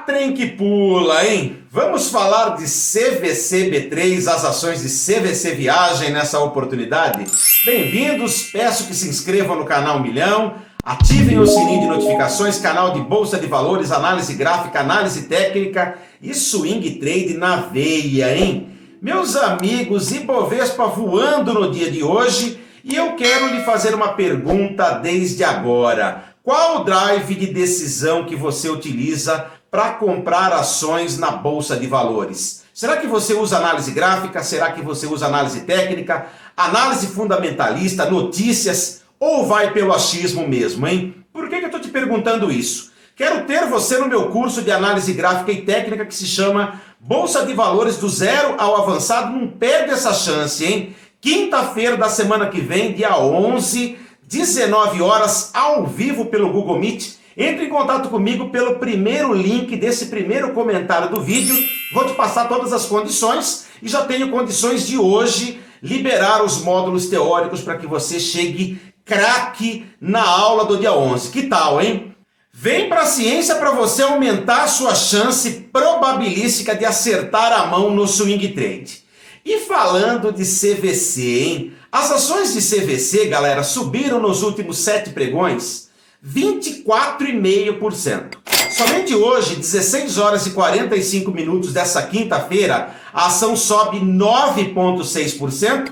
Trem que pula, hein? Vamos falar de CVC-B3, as ações de CVC Viagem nessa oportunidade? Bem-vindos, peço que se inscrevam no canal Milhão, ativem o sininho de notificações, canal de Bolsa de Valores, análise gráfica, análise técnica e swing trade na veia, hein? Meus amigos, Ibovespa voando no dia de hoje e eu quero lhe fazer uma pergunta desde agora. Qual o drive de decisão que você utiliza para comprar ações na Bolsa de Valores? Será que você usa análise gráfica? Será que você usa análise técnica? Análise fundamentalista? Notícias? Ou vai pelo achismo mesmo, hein? Por que eu estou te perguntando isso? Quero ter você no meu curso de análise gráfica e técnica que se chama Bolsa de Valores do Zero ao Avançado. Não perde essa chance, hein? Quinta-feira da semana que vem, dia 11, 19 horas, ao vivo pelo Google Meet. Entre em contato comigo pelo primeiro link desse primeiro comentário do vídeo. Vou te passar todas as condições e já tenho condições de hoje liberar os módulos teóricos para que você chegue craque na aula do dia 11. Que tal, hein? Vem para a ciência para você aumentar a sua chance probabilística de acertar a mão no swing trade. E falando de CVC, hein? As ações de CVC, galera, subiram nos últimos 7 pregões 24,5%. Somente hoje, 16 horas e 45 minutos dessa quinta-feira, a ação sobe 9,6%.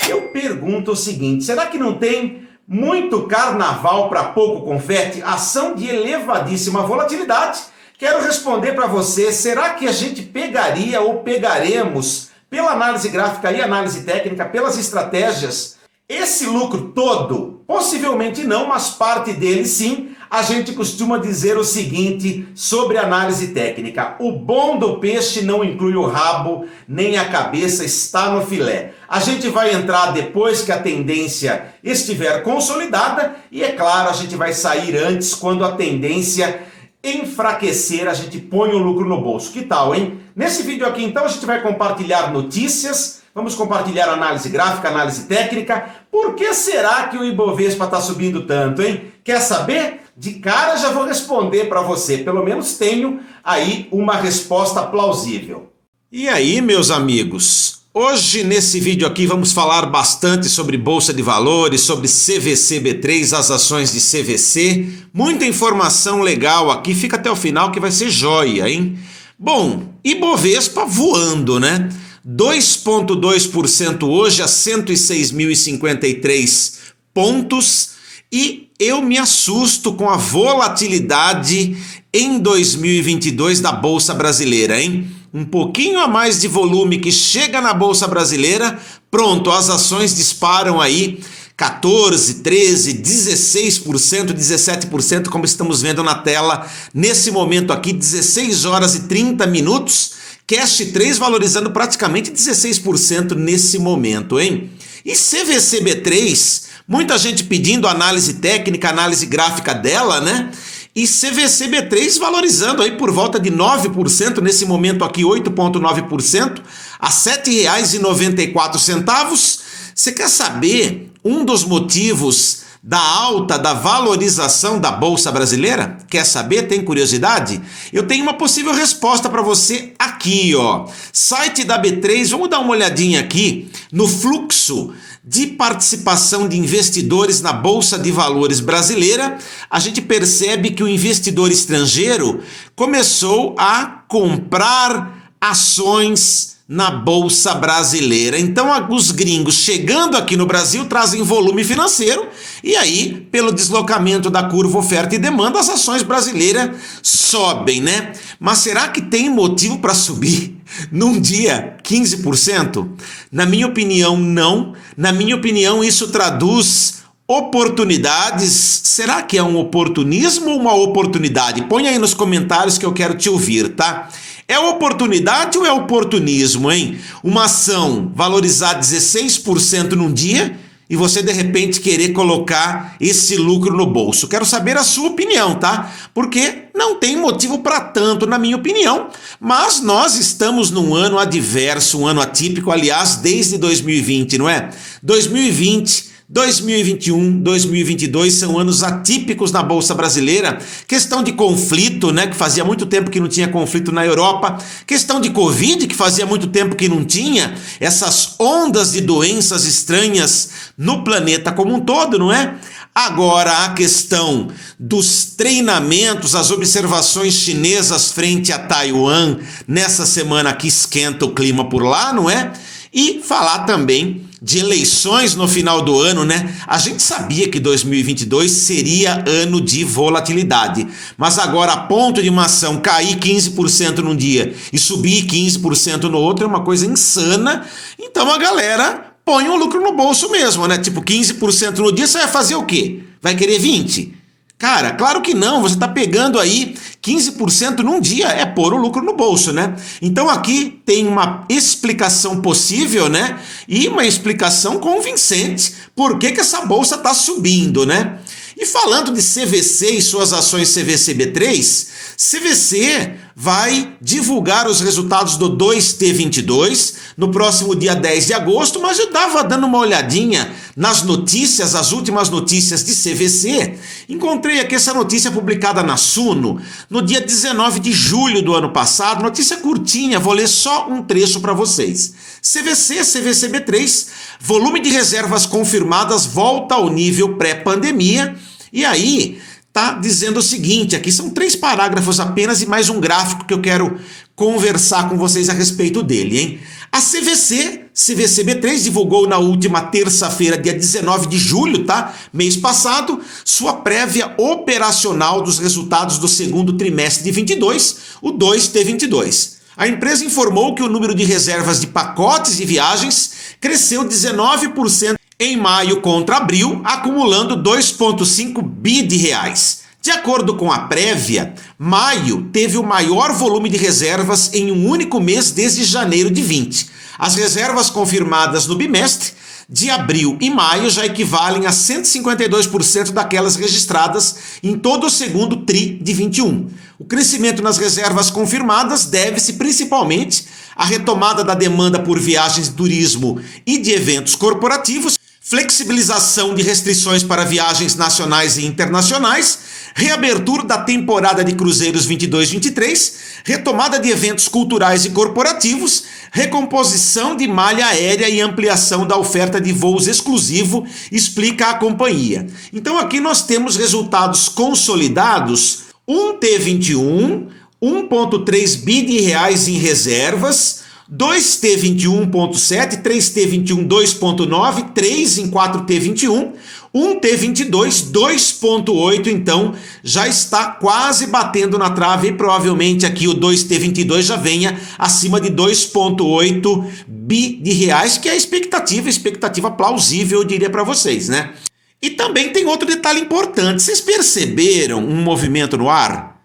Eu pergunto o seguinte, será que não tem muito carnaval para pouco confete? Ação de elevadíssima volatilidade. Quero responder para você, será que a gente pegaria ou pegaremos pela análise gráfica e análise técnica, pelas estratégias, esse lucro todo? Possivelmente não, mas parte dele sim. A gente costuma dizer o seguinte sobre análise técnica: o bom do peixe não inclui o rabo, nem a cabeça, está no filé. A gente vai entrar depois que a tendência estiver consolidada e, é claro, a gente vai sair antes quando a tendência enfraquecer, a gente põe o lucro no bolso. Que tal, hein? Nesse vídeo aqui, então, a gente vai compartilhar notícias, vamos compartilhar análise gráfica, análise técnica. Por que será que o Ibovespa está subindo tanto, hein? Quer saber? De cara já vou responder para você, pelo menos tenho aí uma resposta plausível. E aí, meus amigos? Hoje, nesse vídeo aqui, vamos falar bastante sobre Bolsa de Valores, sobre CVC-B3, as ações de CVC. Muita informação legal aqui, fica até o final que vai ser joia, hein? Bom, Ibovespa voando, né? 2,2% hoje a 106.053 pontos e eu me assusto com a volatilidade em 2022 da Bolsa Brasileira, hein? Um pouquinho a mais de volume que chega na Bolsa Brasileira, pronto, as ações disparam aí 14, 13, 16%, 17%, como estamos vendo na tela nesse momento aqui, 16 horas e 30 minutos, Cash 3 valorizando praticamente 16% nesse momento, hein? E CVC-B3, muita gente pedindo análise técnica, análise gráfica dela, né? E CVC-B3 valorizando aí por volta de 9%, nesse momento aqui 8,9%, a R$ 7,94. Você quer saber um dos motivos da alta, da valorização da Bolsa Brasileira? Quer saber? Tem curiosidade? Eu tenho uma possível resposta para você aqui, ó. Site da B3, vamos dar uma olhadinha aqui no fluxo de participação de investidores na Bolsa de Valores brasileira. A gente percebe que o investidor estrangeiro começou a comprar ações na Bolsa Brasileira. Então, os gringos chegando aqui no Brasil trazem volume financeiro e aí, pelo deslocamento da curva oferta e demanda, as ações brasileiras sobem, né? Mas será que tem motivo para subir num dia 15%? Na minha opinião, não. Na minha opinião, isso traduz oportunidades. Será que é um oportunismo ou uma oportunidade? Põe aí nos comentários que eu quero te ouvir, tá? É oportunidade ou é oportunismo, hein? Uma ação valorizar 16% num dia e você de repente querer colocar esse lucro no bolso. Quero saber a sua opinião, tá? Porque não tem motivo para tanto, na minha opinião, mas nós estamos num ano adverso, um ano atípico, aliás, desde 2020, não é? 2020 2021, 2022 são anos atípicos na Bolsa Brasileira, questão de conflito, né, que fazia muito tempo que não tinha conflito na Europa, questão de Covid, que fazia muito tempo que não tinha, essas ondas de doenças estranhas no planeta como um todo, não é? Agora a questão dos treinamentos, as observações chinesas frente a Taiwan, nessa semana que esquenta o clima por lá, não é? E falar também de eleições no final do ano, né? A gente sabia que 2022 seria ano de volatilidade, mas agora a ponto de uma ação cair 15% num dia e subir 15% no outro é uma coisa insana. Então a galera põe um lucro no bolso mesmo, né? Tipo, 15% no dia, você vai fazer o quê? Vai querer 20%? Cara, claro que não, você está pegando aí 15% num dia, é pôr o lucro no bolso, né? Então aqui tem uma explicação possível, né? E uma explicação convincente por que essa bolsa está subindo, né? E falando de CVC e suas ações CVC-B3, CVC vai divulgar os resultados do 2T22 no próximo dia 10 de agosto, mas eu estava dando uma olhadinha nas notícias, as últimas notícias de CVC, encontrei aqui essa notícia publicada na Suno no dia 19 de julho do ano passado, notícia curtinha, vou ler só um trecho para vocês. CVC, CVC-B3, volume de reservas confirmadas volta ao nível pré-pandemia, e aí tá dizendo o seguinte, aqui são 3 parágrafos apenas e mais um gráfico que eu quero conversar com vocês a respeito dele, hein? A CVC-B3 divulgou na última terça-feira, dia 19 de julho, tá? Mês passado, sua prévia operacional dos resultados do segundo trimestre de 22, o 2T22. A empresa informou que o número de reservas de pacotes de viagens cresceu 19% em maio contra abril, acumulando 2,5 bi de reais. De acordo com a prévia, maio teve o maior volume de reservas em um único mês desde janeiro de 20. As reservas confirmadas no bimestre de abril e maio já equivalem a 152% daquelas registradas em todo o segundo TRI de 21. O crescimento nas reservas confirmadas deve-se principalmente à retomada da demanda por viagens de turismo e de eventos corporativos, flexibilização de restrições para viagens nacionais e internacionais, reabertura da temporada de cruzeiros 22-23, retomada de eventos culturais e corporativos, recomposição de malha aérea e ampliação da oferta de voos exclusivo, explica a companhia. Então aqui nós temos resultados consolidados, 1T21, 1,3 bi de reais em reservas, 2T21,7, 3T21, 2,9, 3 em 4T21, 1T22, 2,8, então já está quase batendo na trave e provavelmente aqui o 2T22 já venha acima de 2,8 bi de reais, que é a expectativa plausível, eu diria para vocês, né? E também tem outro detalhe importante, vocês perceberam um movimento no ar?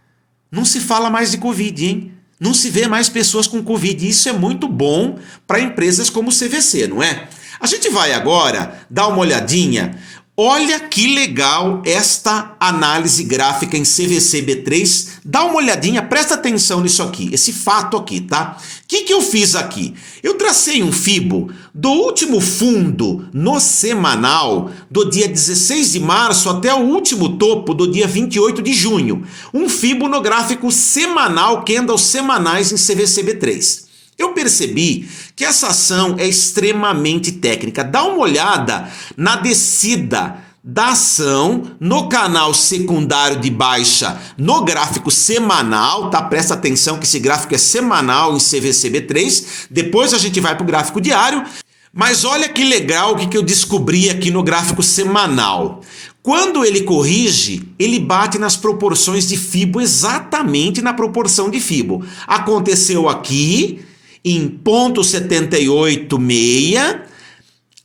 Não se fala mais de Covid, hein? Não se vê mais pessoas com Covid, isso é muito bom para empresas como o CVC, não é? A gente vai agora dar uma olhadinha. Olha que legal esta análise gráfica em CVC-B3. Dá uma olhadinha, presta atenção nisso aqui, esse fato aqui, tá? O que eu fiz aqui? Eu tracei um fibo do último fundo no semanal, do dia 16 de março até o último topo do dia 28 de junho. Um fibo no gráfico semanal, candles semanais em CVC-B3. Eu percebi que essa ação é extremamente técnica. Dá uma olhada na descida da ação no canal secundário de baixa no gráfico semanal, tá? Presta atenção que esse gráfico é semanal em CVC-B3. Depois a gente vai para o gráfico diário. Mas olha que legal o que eu descobri aqui no gráfico semanal. Quando ele corrige, ele bate nas proporções de Fibo, exatamente na proporção de Fibo. Aconteceu aqui em 0,786,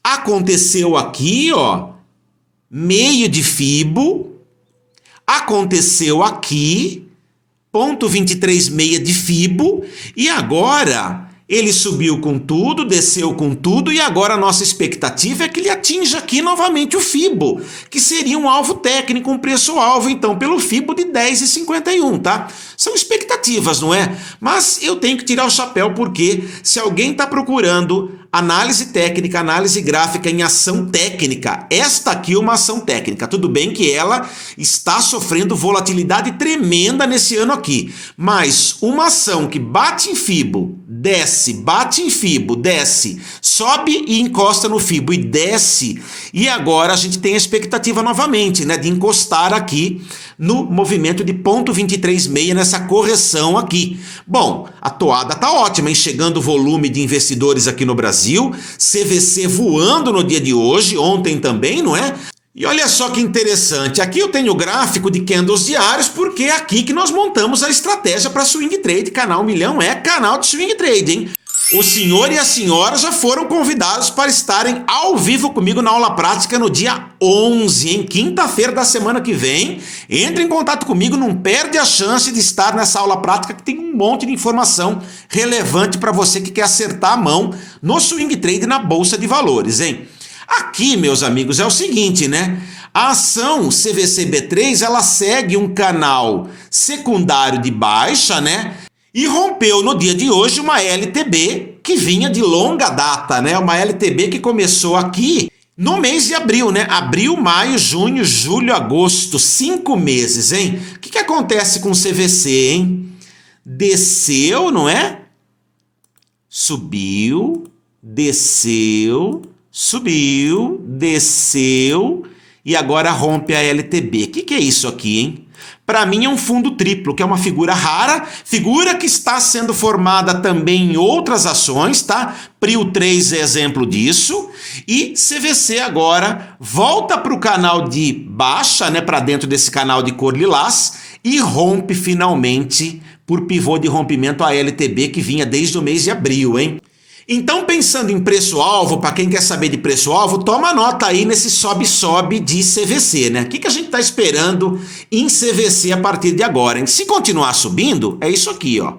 aconteceu aqui, ó, meio de Fibo, aconteceu aqui, 0,236 de Fibo, e agora ele subiu com tudo, desceu com tudo, e agora a nossa expectativa é que ele atinja aqui novamente o Fibo, que seria um alvo técnico, um preço-alvo, então, pelo Fibo de 10,51, tá? São expectativas, não é? Mas eu tenho que tirar o chapéu, porque se alguém está procurando Análise técnica, análise gráfica em ação técnica. Esta aqui é uma ação técnica. Tudo bem que ela está sofrendo volatilidade tremenda nesse ano aqui. Mas uma ação que bate em Fibo, desce, bate em Fibo, desce, sobe e encosta no Fibo e desce. E agora a gente tem a expectativa novamente, né, de encostar aqui no movimento de 0,236 nessa correção aqui. Bom, a toada tá ótima, hein? Chegando volume de investidores aqui no Brasil, CVC voando no dia de hoje, ontem também, não é? E olha só que interessante, aqui eu tenho o gráfico de candles diários, porque é aqui que nós montamos a estratégia para swing trade. Canal Milhão é canal de swing trade, hein? O senhor e a senhora já foram convidados para estarem ao vivo comigo na aula prática no dia 11, em quinta-feira da semana que vem. Entre em contato comigo, não perde a chance de estar nessa aula prática que tem um monte de informação relevante para você que quer acertar a mão no swing trade na Bolsa de Valores, hein? Aqui, meus amigos, é o seguinte, né? A ação CVC-B3, ela segue um canal secundário de baixa, né? E rompeu no dia de hoje uma LTB que vinha de longa data, né? Uma LTB que começou aqui no mês de abril, né? Abril, maio, junho, julho, agosto, 5 meses, hein? O que acontece com o CVC, hein? Desceu, não é? Subiu, desceu, subiu, desceu e agora rompe a LTB. O que é isso aqui, hein? Para mim é um fundo triplo, que é uma figura rara, figura que está sendo formada também em outras ações, tá? Prio 3 é exemplo disso. E CVC agora volta para o canal de baixa, né? Para dentro desse canal de cor lilás e rompe finalmente por pivô de rompimento a LTB que vinha desde o mês de abril, hein? Então, pensando em preço-alvo, para quem quer saber de preço-alvo, toma nota aí nesse sobe-sobe de CVC, né? O que a gente está esperando em CVC a partir de agora, hein? Se continuar subindo, é isso aqui, ó.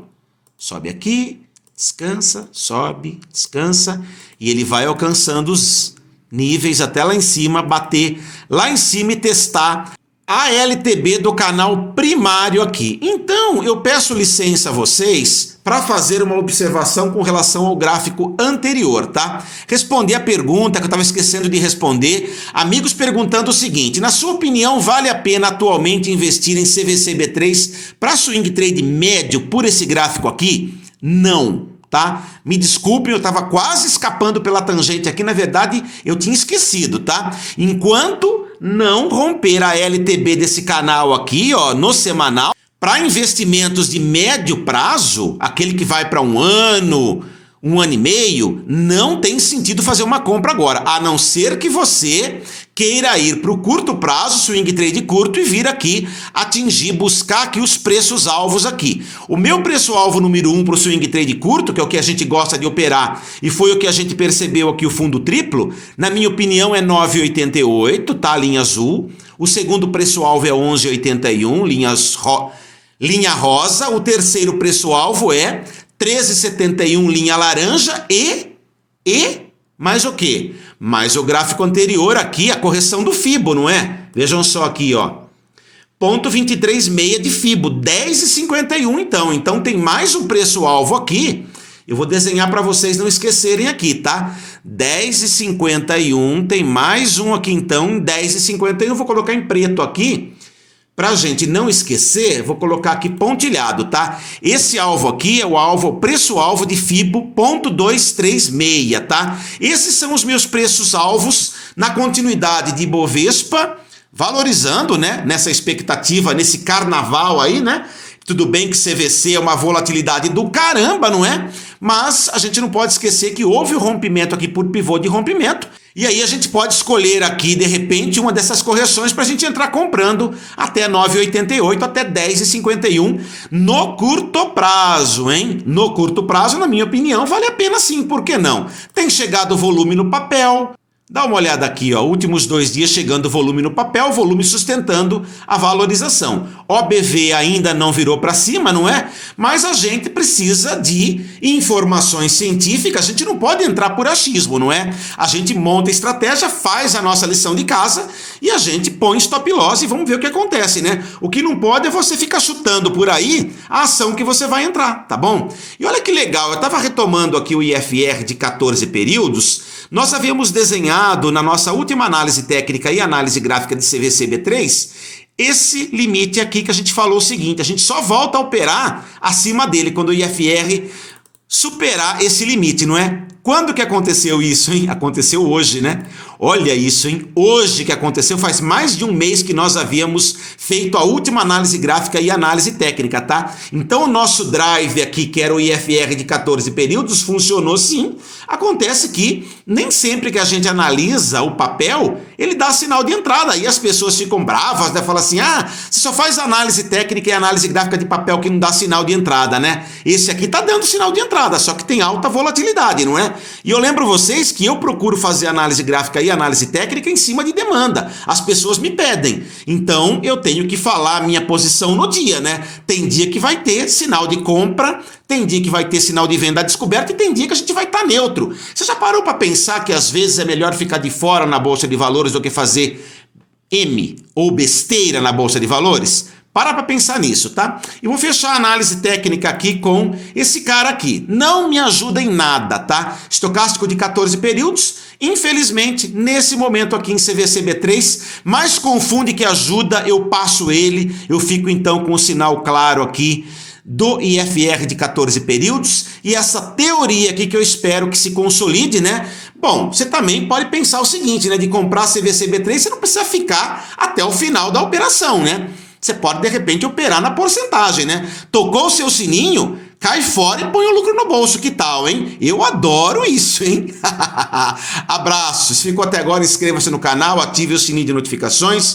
Sobe aqui, descansa, sobe, descansa, e ele vai alcançando os níveis até lá em cima, bater lá em cima e testar a LTB do canal primário aqui. Então, eu peço licença a vocês para fazer uma observação com relação ao gráfico anterior, tá? Responder a pergunta que eu estava esquecendo de responder. Amigos perguntando o seguinte: na sua opinião, vale a pena atualmente investir em CVC-B3 para swing trade médio por esse gráfico aqui? Não. Tá? Me desculpem, eu estava quase escapando pela tangente aqui, na verdade eu tinha esquecido, tá? Enquanto não romper a LTB desse canal aqui, ó, no semanal, para investimentos de médio prazo, aquele que vai para um ano e meio, não tem sentido fazer uma compra agora, a não ser que você queira ir para o curto prazo, swing trade curto, e vir aqui atingir, buscar aqui os preços alvos aqui. O meu preço-alvo número 1 para o swing trade curto, que é o que a gente gosta de operar, e foi o que a gente percebeu aqui, o fundo triplo, na minha opinião é 9,88, tá? Linha azul. O segundo preço-alvo é 11,81, linha rosa. O terceiro preço-alvo é 13,71, linha laranja e mais o quê? Mais o gráfico anterior aqui, a correção do Fibo, não é? Vejam só aqui, ó. 0,236 de Fibo, 10,51 então. Então tem mais um preço-alvo aqui. Eu vou desenhar para vocês não esquecerem aqui, tá? 10,51, tem mais um aqui então, 10,51. Vou colocar em preto aqui. Pra gente não esquecer, vou colocar aqui pontilhado, tá? Esse alvo aqui é o alvo, preço-alvo de Fibo, 0,236, tá? Esses são os meus preços-alvos na continuidade de Ibovespa, valorizando, né? Nessa expectativa, nesse carnaval aí, né? Tudo bem que CVC é uma volatilidade do caramba, não é? Mas a gente não pode esquecer que houve o rompimento aqui por pivô de rompimento. E aí a gente pode escolher aqui, de repente, uma dessas correções para a gente entrar comprando até 9,88, até 10,51 no curto prazo, hein? No curto prazo, na minha opinião, vale a pena sim, por que não? Tem chegado o volume no papel, Dá uma olhada aqui, ó, últimos 2 dias chegando volume no papel, volume sustentando a valorização. OBV ainda não virou para cima, não é? Mas a gente precisa de informações científicas, a gente não pode entrar por achismo, não é? A gente monta estratégia, faz a nossa lição de casa e a gente põe stop loss e vamos ver o que acontece, né? O que não pode é você ficar chutando por aí a ação que você vai entrar, tá bom? E olha que legal, eu estava retomando aqui o IFR de 14 períodos. Nós havíamos desenhado na nossa última análise técnica e análise gráfica de CVC-B3 esse limite aqui que a gente falou o seguinte, a gente só volta a operar acima dele quando o IFR superar esse limite, não é? Quando que aconteceu isso, hein? Aconteceu hoje, né? Olha isso, hein? Hoje que aconteceu, faz mais de um mês que nós havíamos feito a última análise gráfica e análise técnica, tá? Então o nosso drive aqui, que era o IFR de 14 períodos, funcionou sim. Acontece que nem sempre que a gente analisa o papel, ele dá sinal de entrada. E as pessoas ficam bravas, né? Falam assim, você só faz análise técnica e análise gráfica de papel que não dá sinal de entrada, né? Esse aqui tá dando sinal de entrada, só que tem alta volatilidade, não é? E eu lembro vocês que eu procuro fazer análise gráfica e análise técnica em cima de demanda. As pessoas me pedem. Então eu tenho que falar a minha posição no dia, né? Tem dia que vai ter sinal de compra, tem dia que vai ter sinal de venda descoberta e tem dia que a gente vai estar neutro. Você já parou para pensar que às vezes é melhor ficar de fora na Bolsa de Valores do que fazer M ou besteira na Bolsa de Valores? Para pensar nisso, tá? E vou fechar a análise técnica aqui com esse cara aqui. Não me ajuda em nada, tá? Estocástico de 14 períodos. Infelizmente, nesse momento aqui em CVC-B3, mais confunde que ajuda, eu passo ele. Eu fico então com o sinal claro aqui do IFR de 14 períodos. E essa teoria aqui que eu espero que se consolide, né? Bom, você também pode pensar o seguinte, né? De comprar CVC-B3, você não precisa ficar até o final da operação, né? Você pode, de repente, operar na porcentagem, né? Tocou o seu sininho, cai fora e põe o lucro no bolso. Que tal, hein? Eu adoro isso, hein? Abraços. Se ficou até agora, inscreva-se no canal, ative o sininho de notificações.